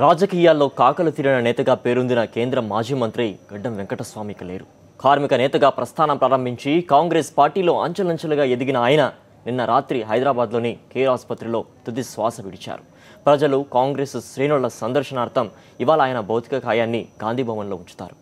రాజకీయాల్లో కాకలు తీరిన నేతగా పేరొందిన కేంద్ర మాజీ మంత్రి గడ్డం వెంకటస్వామికి లేరు. కార్మిక నేతగా ప్రస్థానం ప్రారంభించి కాంగ్రెస్ పార్టీలో అంచెలంచెలుగా ఎదిగిన ఆయన నిన్న రాత్రి హైదరాబాద్లోని కేర్ ఆసుపత్రిలో తుది శ్వాస విడిచారు. ప్రజలు కాంగ్రెస్ శ్రేణుల సందర్శనార్థం ఇవాళ ఆయన భౌతిక కాయాన్ని గాంధీభవన్లో ఉంచుతారు.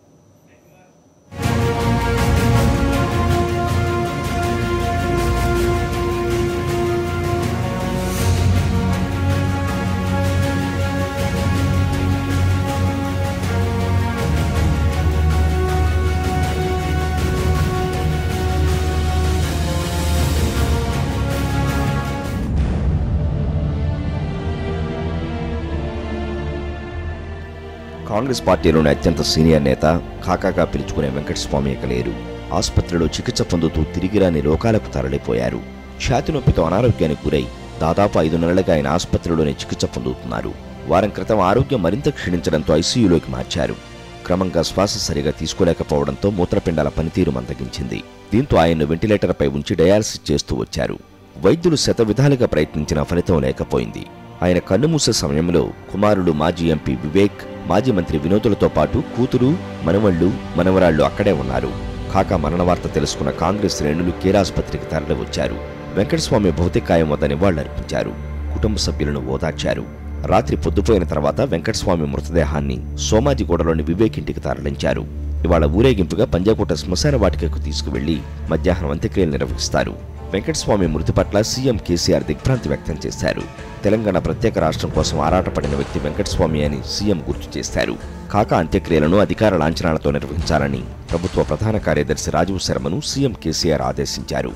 కాంగ్రెస్ పార్టీలోని అత్యంత సీనియర్ నేత కాకాగా పిలుచుకునే వెంకటస్వామి ఇక లేరు. ఆసుపత్రిలో చికిత్స పొందుతూ తిరిగిరాని లోకాలకు తరలిపోయారు. ఛాతీ నొప్పితో అనారోగ్యానికి గురై దాదాపు 5 నెలలుగా ఆయన ఆసుపత్రిలోనే చికిత్స పొందుతున్నారు. వారం క్రితం ఆరోగ్యం మరింత క్షీణించడంతో ఐసీయూలోకి మార్చారు. క్రమంగా శ్వాస సరిగా తీసుకోలేకపోవడంతో మూత్రపిండాల పనితీరు మందగించింది. దీంతో ఆయన్ను వెంటిలేటర్పై ఉంచి డయాలసిస్ చేస్తూ వచ్చారు. వైద్యులు శతవిధాలుగా ప్రయత్నించినా ఫలితం లేకపోయింది. ఆయన కన్నుమూసే సమయంలో కుమారుడు మాజీ ఎంపీ వివేక్, మాజీ మంత్రి వినోదులతో పాటు కూతురు, మనవళ్లు, మనవరాళ్లు అక్కడే ఉన్నారు. కాకా మరణ వార్త తెలుసుకున్న కాంగ్రెస్ శ్రేణులు కేర్ ఆసుపత్రికి తరలి వచ్చారు. వెంకటస్వామి భౌతికాయం వద్ద నివాళులర్పించారు. కుటుంబ సభ్యులను ఓదార్చారు. రాత్రి పొద్దుపోయిన తర్వాత వెంకటస్వామి మృతదేహాన్ని సోమాజిగూడలోని వివేక్ ఇంటికి తరలించారు. ఇవాళ ఊరేగింపుగా పంజాగుట్ట శ్మశాన వాటికకు తీసుకువెళ్లి మధ్యాహ్నం అంత్యక్రియలు నిర్వహిస్తారు. వెంకటస్వామి మృతి పట్ల సీఎం కేసీఆర్ దిగ్భ్రాంతి వ్యక్తం చేశారు. తెలంగాణ ప్రత్యేక రాష్ట్రం కోసం ఆరాటపడిన వ్యక్తి వెంకటస్వామి అని సీఎం గుర్తు చేశారు. కాకా అంత్యక్రియలను అధికార లాంఛనాలతో నిర్వహించాలని ప్రభుత్వ ప్రధాన కార్యదర్శి రాజీవ్ శర్మను సీఎం కేసీఆర్ ఆదేశించారు.